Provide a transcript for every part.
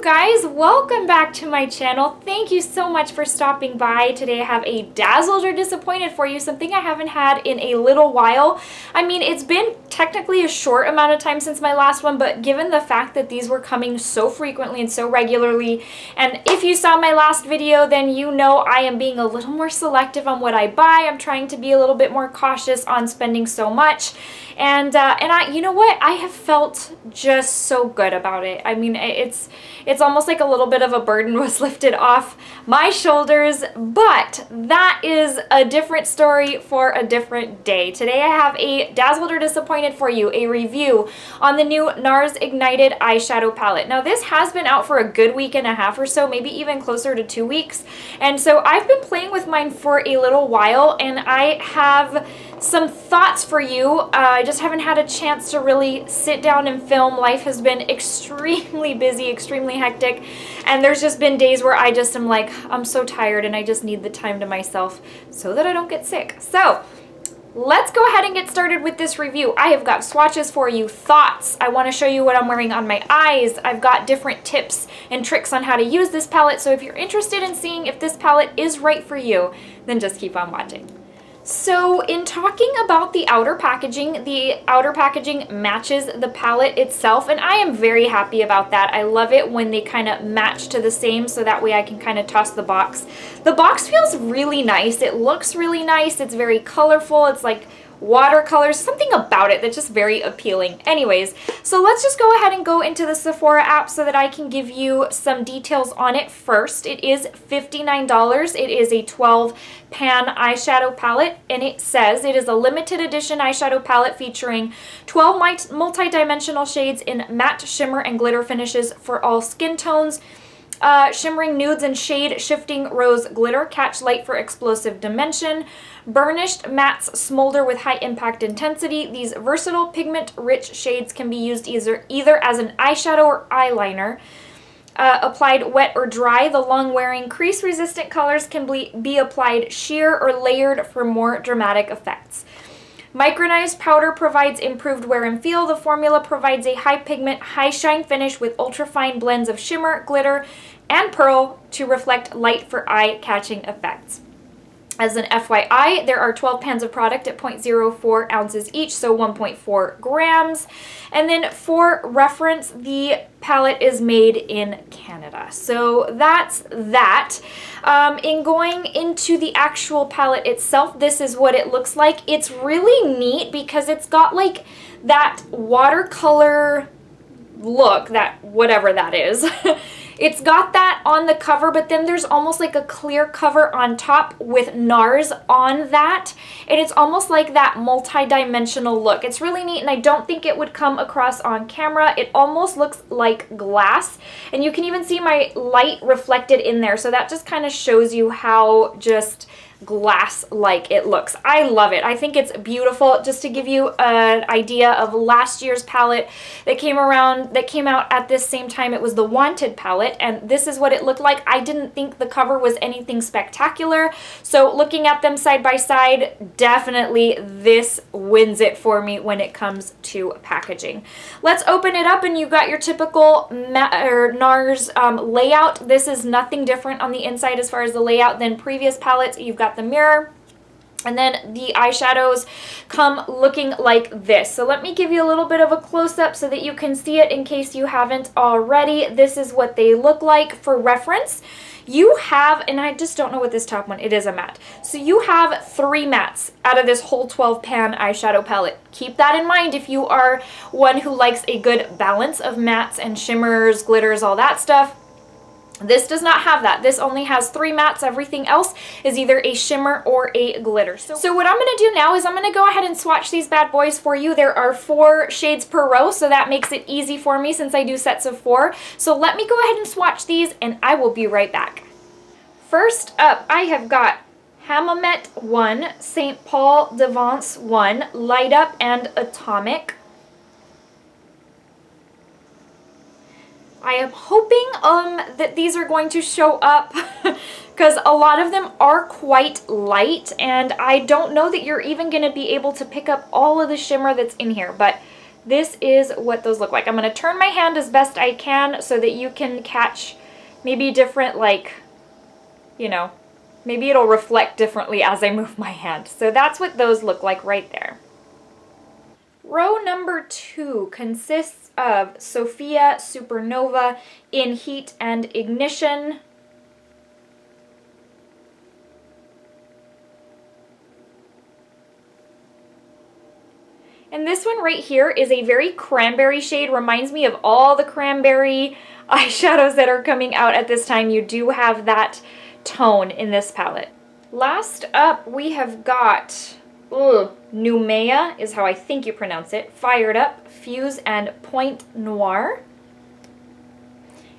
guys, welcome back to my channel. Thank you so much for stopping by. Today I have a Dazzled or Disappointed for you, something I haven't had in a little while. I mean, it's been technically a short amount of time since my last one, but given the fact that these were coming so frequently and so regularly, and if you saw my last video, then you know I am being a little more selective on what I buy. I'm trying to be a little bit more cautious on spending so much. And I, you know what? I have felt just so good about it. I mean, it's almost like a little bit of a burden was lifted off my shoulders, but that is a different story for a different day. Today I have a Dazzled or Disappointed for you, a review on the new NARS Ignited eyeshadow palette. Now this has been out for a good week and a half or so, maybe even closer to 2 weeks. And so I've been playing with mine for a little while, and I have some thoughts for you. I just haven't had a chance to really sit down and film. Life has been extremely busy, extremely hectic, and there's just been days where I just am like, I'm so tired and I just need the time to myself so that I don't get sick. So let's go ahead and get started with this review. I have got swatches for you, thoughts. I want to show you what I'm wearing on my eyes. I've got different tips and tricks on how to use this palette. So if you're interested in seeing if this palette is right for you, then just keep on watching. So in talking about the outer packaging matches the palette itself, and I am very happy about that. I love it when they kind of match to the same, so that way I can kind of toss the box. The box feels really nice. It looks really nice. It's very colorful. It's like watercolors, something about it that's just very appealing. Anyways, so let's just go ahead and go into the Sephora app so that I can give you some details on it first. It is $59. It is a 12 pan eyeshadow palette, and it says it is a limited edition eyeshadow palette featuring 12 multi-dimensional shades in matte, shimmer, and glitter finishes for all skin tones. Shimmering nudes and shade shifting rose glitter catch light for explosive dimension. Burnished mattes smolder with high impact intensity. These versatile pigment rich shades can be used either as an eyeshadow or eyeliner. Applied wet or dry, the long wearing crease resistant colors can be applied sheer or layered for more dramatic effects. Micronized powder provides improved wear and feel. The formula provides a high pigment, high shine finish with ultra fine blends of shimmer, glitter, and pearl to reflect light for eye-catching effects. As an FYI, there are 12 pans of product at 0.04 ounces each, so 1.4 grams. And then for reference, the palette is made in Canada. So that's that. In going into the actual palette itself, this is what it looks like. It's really neat because it's got like that watercolor look, that whatever that is. It's got that on the cover, but then there's almost like a clear cover on top with NARS on that, and it's almost like that multi-dimensional look. It's really neat, and I don't think it would come across on camera. It almost looks like glass, and you can even see my light reflected in there, so that just kind of shows you how just glass-like it looks. I love it. I think it's beautiful. Just to give you an idea of last year's palette that came out at this same time, it was the Wanted palette, and this is what it looked like. I didn't think the cover was anything spectacular, so looking at them side by side, definitely this wins it for me when it comes to packaging. Let's open it up, and you got your typical NARS layout. This is nothing different on the inside as far as the layout than previous palettes. You've got the mirror, and then the eyeshadows come looking like this. So let me give you a little bit of a close-up so that you can see it in case you haven't already. This is what they look like for reference. You have, and I just don't know what this top one, it is a matte. So you have 3 mattes out of this whole 12 pan eyeshadow palette. Keep that in mind if you are one who likes a good balance of mattes and shimmers, glitters, all that stuff. This does not have that. This only has 3 mattes. Everything else is either a shimmer or a glitter. So what I'm going to do now is I'm going to go ahead and swatch these bad boys for you. There are 4 shades per row, so that makes it easy for me since I do sets of 4. So let me go ahead and swatch these, and I will be right back. First up, I have got Hammamet 1, St. Paul de Vence 1, Light Up, and Atomic. I am hoping that these are going to show up because a lot of them are quite light, and I don't know that you're even going to be able to pick up all of the shimmer that's in here, but this is what those look like. I'm going to turn my hand as best I can so that you can catch maybe different, like, you know, maybe it'll reflect differently as I move my hand. So that's what those look like right there. Row number 2 consists of Sophia Supernova in Heat and Ignition. And this one right here is a very cranberry shade, reminds me of all the cranberry eyeshadows that are coming out at this time. You do have that tone in this palette. Last up, we have got Numea is how I think you pronounce it. Fired Up, Fuse, and Point Noir.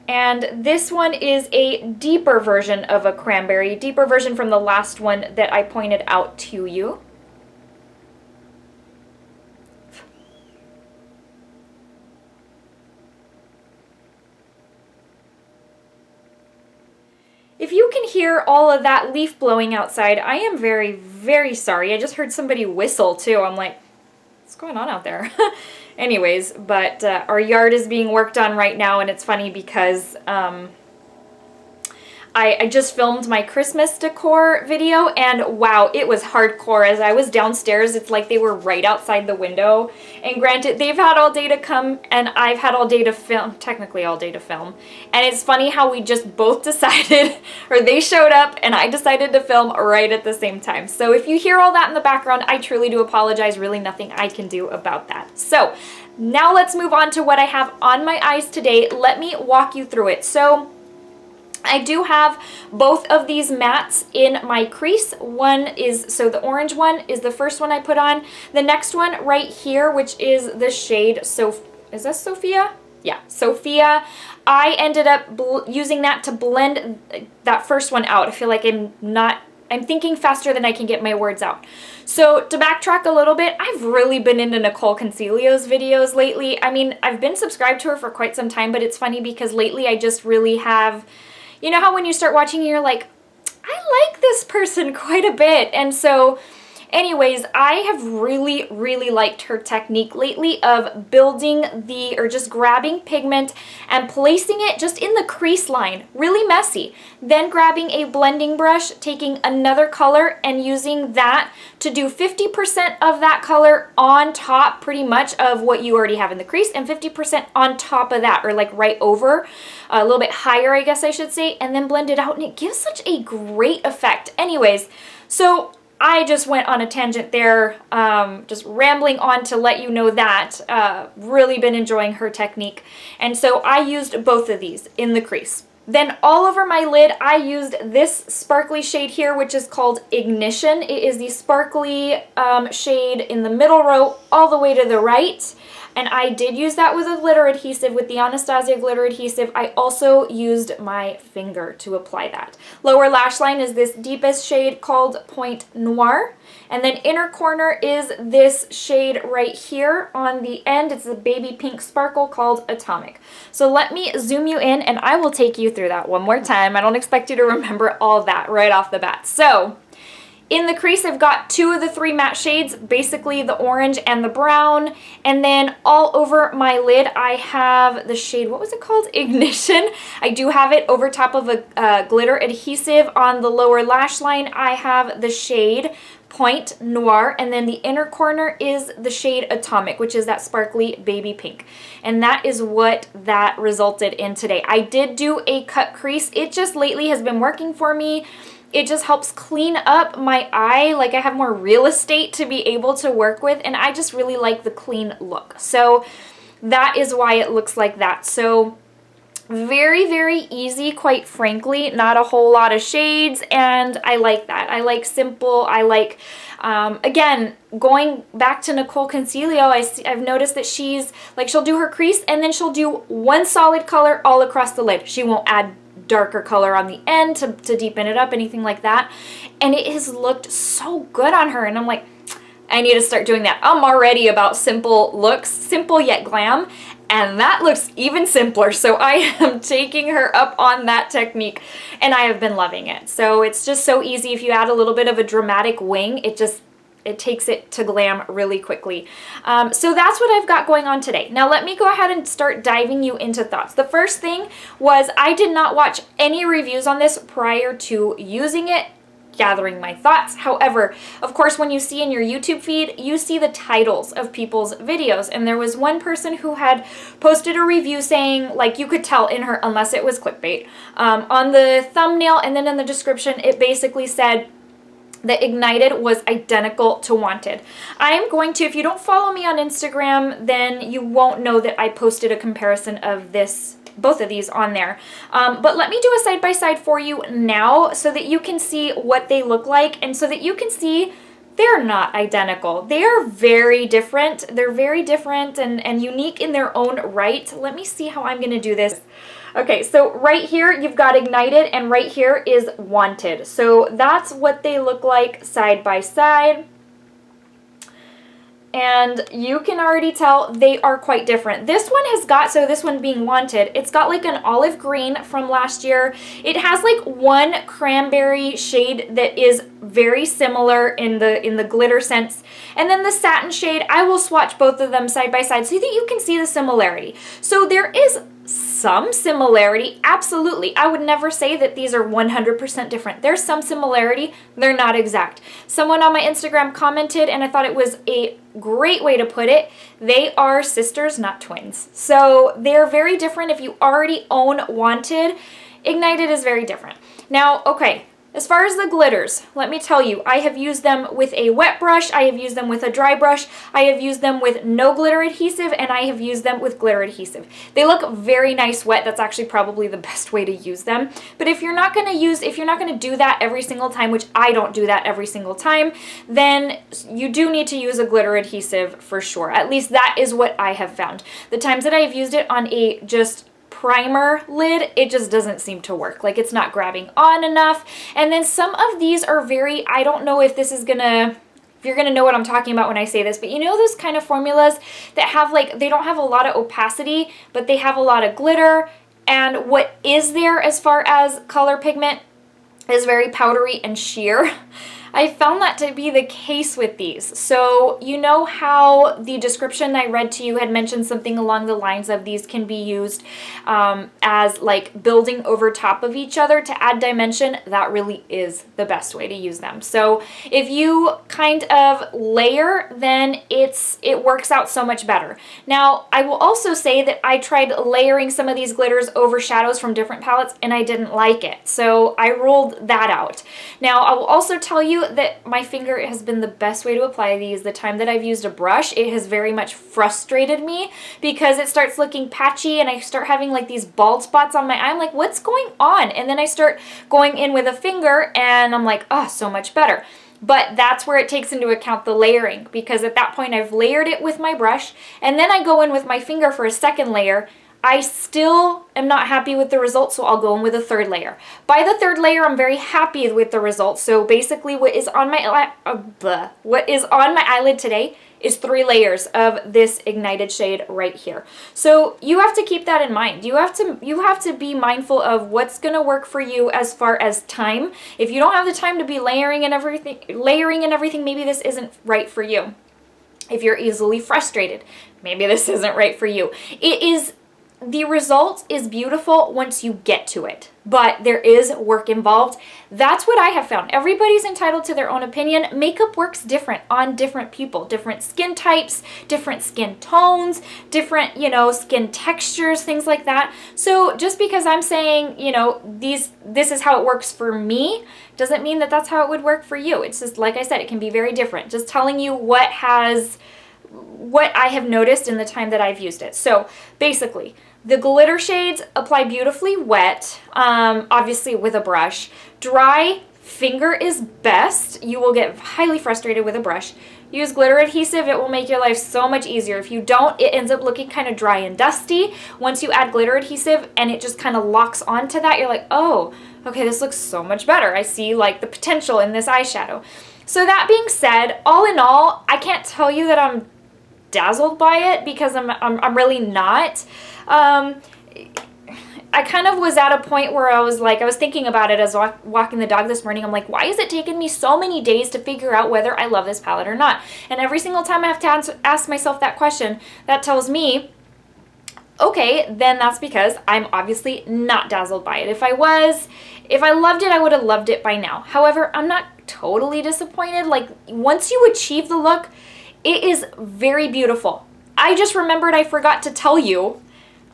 And this one is a deeper version of a cranberry, deeper version from the last one that I pointed out to you. If you can hear all of that leaf blowing outside, I am very, very sorry. I just heard somebody whistle too. I'm like, what's going on out there? Anyways, but our yard is being worked on right now, and it's funny because I just filmed my Christmas decor video, and wow, it was hardcore. As I was downstairs, it's like they were right outside the window. And granted, they've had all day to come, and I've had all day to film, technically all day to film. And it's funny how we just both decided, or they showed up, and I decided to film right at the same time. So if you hear all that in the background, I truly do apologize. Really nothing I can do about that. So now let's move on to what I have on my eyes today. Let me walk you through it. So I do have both of these mattes in my crease. One is, so the orange one is the first one I put on. The next one right here, which is the shade, is that Sophia? Yeah, Sophia. I ended up using that to blend that first one out. I feel like I'm thinking faster than I can get my words out. So to backtrack a little bit, I've really been into Nicole Concilio's videos lately. I mean, I've been subscribed to her for quite some time, but it's funny because lately I just really have, you know how when you start watching, you're like, I like this person quite a bit. And so anyways, I have really, really liked her technique lately of building or just grabbing pigment and placing it just in the crease line, really messy. Then grabbing a blending brush, taking another color and using that to do 50% of that color on top pretty much of what you already have in the crease, and 50% on top of that, or like right over, a little bit higher, I guess I should say, and then blend it out, and it gives such a great effect. Anyways, so I just went on a tangent there, just rambling on to let you know that. Really been enjoying her technique. And so I used both of these in the crease. Then all over my lid, I used this sparkly shade here, which is called Ignition. It is the sparkly shade in the middle row all the way to the right. And I did use that with a glitter adhesive, with the Anastasia glitter adhesive. I also used my finger to apply that. Lower lash line is this deepest shade called Point Noir. And then inner corner is this shade right here on the end. It's a baby pink sparkle called Atomic. So let me zoom you in and I will take you through that one more time. I don't expect you to remember all of that right off the bat. So in the crease, I've got two of the three matte shades, basically the orange and the brown. And then all over my lid, I have the shade, what was it called? Ignition. I do have it over top of a glitter adhesive. On the lower lash line, I have the shade Point Noir, and then the inner corner is the shade Atomic, which is that sparkly baby pink. And that is what that resulted in today. I did do a cut crease. It just lately has been working for me. It just helps clean up my eye, like I have more real estate to be able to work with, and I just really like the clean look. So that is why it looks like that. So very, very easy, quite frankly, not a whole lot of shades, and I like that. I like simple. I like, again, going back to Nicole Concilio, I've noticed that she's, like, she'll do her crease, and then she'll do one solid color all across the lid. She won't add darker color on the end to deepen it up, anything like that. And it has looked so good on her, and I'm like, I need to start doing that. I'm already about simple looks, simple yet glam, and that looks even simpler. So I am taking her up on that technique, and I have been loving it. So it's just so easy. If you add a little bit of a dramatic wing, it just it takes it to glam really quickly. So that's what I've got going on today. Now let me go ahead and start diving you into thoughts. The first thing was I did not watch any reviews on this prior to using it, gathering my thoughts. However, of course, when you see in your YouTube feed, you see the titles of people's videos. And there was one person who had posted a review saying, like, you could tell in her, unless it was clickbait, on the thumbnail and then in the description, it basically said that Ignited was identical to Wanted. I am going to, if you don't follow me on Instagram, then you won't know that I posted a comparison of this, both of these on there. But let me do a side-by-side for you now so that you can see what they look like and so that you can see they're not identical. They are very different. They're very different and unique in their own right. Let me see how I'm going to do this. Okay, so right here you've got Ignited and right here is Wanted. So that's what they look like side by side. And you can already tell they are quite different. This one has got, so this one being Wanted, it's got like an olive green from last year. It has like one cranberry shade that is very similar in the glitter sense. And then the satin shade, I will swatch both of them side by side so that you can see the similarity. So there is some similarity, absolutely. I would never say that these are 100% different. There's some similarity, they're not exact. Someone on my Instagram commented, and I thought it was a great way to put it, they are sisters, not twins. So they're very different. If you already own Wanted, Ignited is very different. Now, okay, as far as the glitters, let me tell you, I have used them with a wet brush, I have used them with a dry brush, I have used them with no glitter adhesive, and I have used them with glitter adhesive. They look very nice wet. That's actually probably the best way to use them. But if you're not going to do that every single time, which I don't do that every single time, then you do need to use a glitter adhesive for sure. At least that is what I have found. The times that I have used it on a just primer lid, it just doesn't seem to work. Like, it's not grabbing on enough. And then some of these are very, I don't know if this is gonna, if you're gonna know what I'm talking about when I say this, but you know those kind of formulas that have like, they don't have a lot of opacity, but they have a lot of glitter, and what is there as far as color pigment is very powdery and sheer. I found that to be the case with these. So you know how the description I read to you had mentioned something along the lines of these can be used as like building over top of each other to add dimension? That really is the best way to use them. So if you kind of layer, then it works out so much better. Now, I will also say that I tried layering some of these glitters over shadows from different palettes and I didn't like it. So I ruled that out. Now, I will also tell you that my finger has been the best way to apply these. The time that I've used a brush, it has very much frustrated me because it starts looking patchy and I start having like these bald spots on my eye. I'm like, what's going on? And then I start going in with a finger and I'm like, oh, so much better. But that's where it takes into account the layering, because at that point I've layered it with my brush and then I go in with my finger for a second layer. I still am not happy with the results, so I'll go in with a third layer. By the third layer, I'm very happy with the results. So basically what is on my eyelid today is 3 layers of this Ignited shade right here. So you have to keep that in mind. You have to be mindful of what's going to work for you as far as time. If you don't have the time to be layering and everything, maybe this isn't right for you. If you're easily frustrated, maybe this isn't right for you. The result is beautiful once you get to it, but there is work involved. That's what I have found. Everybody's entitled to their own opinion. Makeup works different on different people, different skin types, different skin tones, different, skin textures, things like that. So just because I'm saying, this is how it works for me, doesn't mean that that's how it would work for you. It's just, like I said, it can be very different. Just telling you what I have noticed in the time that I've used it. So basically, the glitter shades apply beautifully wet, obviously with a brush. Dry, finger is best. You will get highly frustrated with a brush. Use glitter adhesive, it will make your life so much easier. If you don't, it ends up looking kind of dry and dusty. Once you add glitter adhesive and it just kind of locks onto that, you're like, oh, okay, this looks so much better. I see like the potential in this eyeshadow. So that being said, all in all, I can't tell you that I'm dazzled by it because I'm really not. I kind of was at a point where I was thinking about it as walking the dog this morning. I'm like, why is it taking me so many days to figure out whether I love this palette or not? And every single time I have to ask myself that question, that tells me, okay, then that's because I'm obviously not dazzled by it. If I loved it, I would have loved it by now. However, I'm not totally disappointed. Like, once you achieve the look, it is very beautiful. I just remembered I forgot to tell you,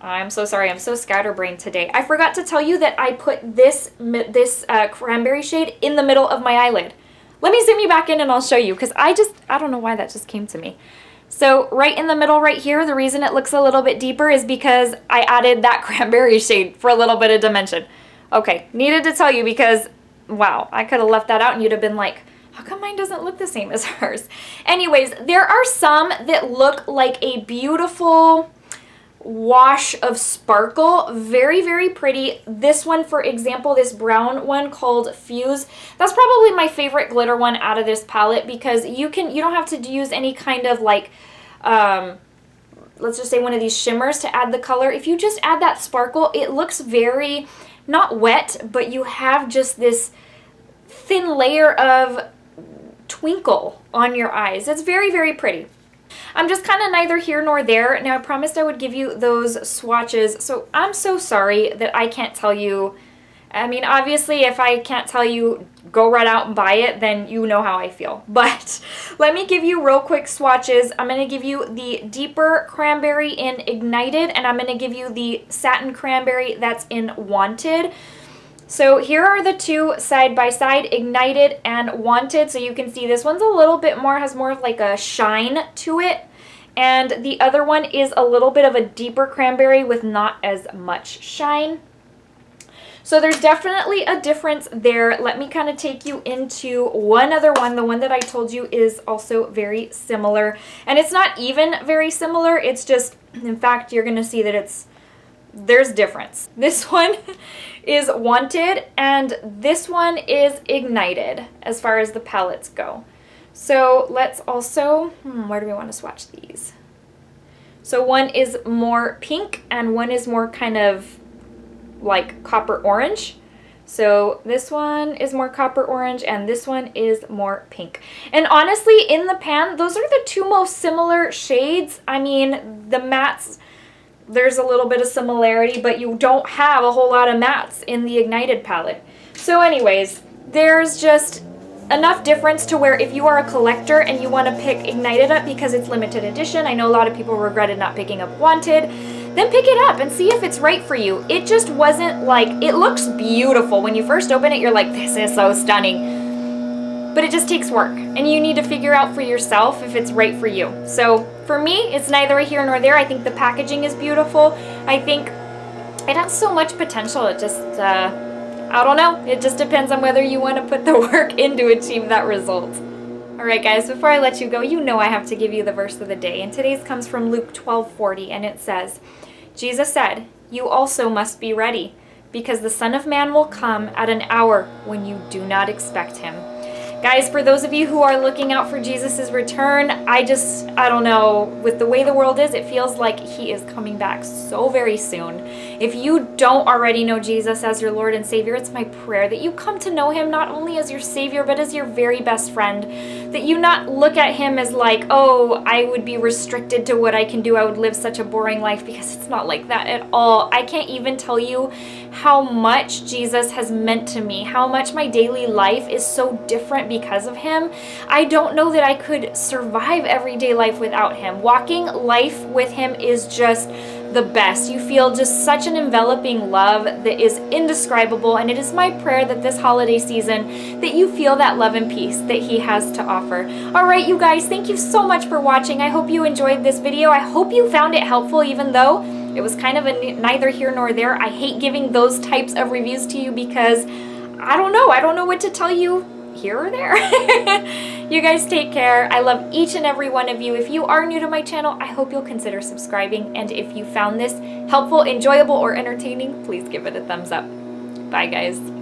I'm so sorry, I'm so scatterbrained today. I forgot to tell you that I put this cranberry shade in the middle of my eyelid. Let me zoom you back in and I'll show you, because I don't know why that just came to me. So right in the middle right here, the reason it looks a little bit deeper is because I added that cranberry shade for a little bit of dimension. Okay, needed to tell you because, wow, I could have left that out and you'd have been like, how come mine doesn't look the same as hers? Anyways, there are some that look like a beautiful wash of sparkle. Very, very pretty. This one, for example, this brown one called Fuse, that's probably my favorite glitter one out of this palette, because you don't have to use any kind of like let's just say one of these shimmers to add the color. If you just add that sparkle, it looks very not wet, but you have just this thin layer of twinkle on your eyes. It's very, very pretty. I'm just kind of neither here nor there. Now, I promised I would give you those swatches, so I'm so sorry that I can't tell you. I mean, obviously, if I can't tell you, go right out and buy it, then you know how I feel. But let me give you real quick swatches. I'm going to give you the deeper cranberry in Ignited, and I'm going to give you the satin cranberry that's in Wanted. So here are the two side by side, Ignited and Wanted. So you can see this one's a little bit more, has more of like a shine to it. And the other one is a little bit of a deeper cranberry with not as much shine. So there's definitely a difference there. Let me kind of take you into one other one. The one that I told you is also very similar. And it's not even very similar. It's just, in fact, you're going to see that there's difference. This one is Wanted and this one is Ignited as far as the palettes go. So let's also, where do we want to swatch these? So one is more pink and one is more kind of like copper orange. So this one is more copper orange and this one is more pink. And honestly, in the pan, those are the two most similar shades. I mean, the mattes, there's a little bit of similarity, but you don't have a whole lot of mattes in the Ignited palette. So anyways, there's just enough difference to where if you are a collector and you want to pick Ignited up because it's limited edition, I know a lot of people regretted not picking up Wanted, then pick it up and see if it's right for you. It just wasn't like, it looks beautiful. When you first open it, you're like, this is so stunning. But it just takes work and you need to figure out for yourself if it's right for you. So for me, it's neither here nor there. I think the packaging is beautiful. I think it has so much potential. It just, I don't know. It just depends on whether you want to put the work in to achieve that result. Alright guys, before I let you go, you know I have to give you the verse of the day. And today's comes from Luke 12:40, and it says, Jesus said, "You also must be ready, because the Son of Man will come at an hour when you do not expect him." Guys, for those of you who are looking out for Jesus' return, I don't know, with the way the world is, it feels like he is coming back so very soon. If you don't already know Jesus as your Lord and Savior, it's my prayer that you come to know him not only as your Savior, but as your very best friend. That you not look at him as like, oh, I would be restricted to what I can do, I would live such a boring life, because it's not like that at all. I can't even tell you how much Jesus has meant to me, how much my daily life is so different because of him. I don't know that I could survive everyday life without him. Walking life with him is just the best. You feel just such an enveloping love that is indescribable, and it is my prayer that this holiday season that you feel that love and peace that he has to offer. Alright you guys, thank you so much for watching. I hope you enjoyed this video. I hope you found it helpful, even though it was kind of a neither here nor there. I hate giving those types of reviews to you because I don't know what to tell you here or there. You guys take care. I love each and every one of you. If you are new to my channel, I hope you'll consider subscribing. And if you found this helpful, enjoyable, or entertaining, please give it a thumbs up. Bye guys.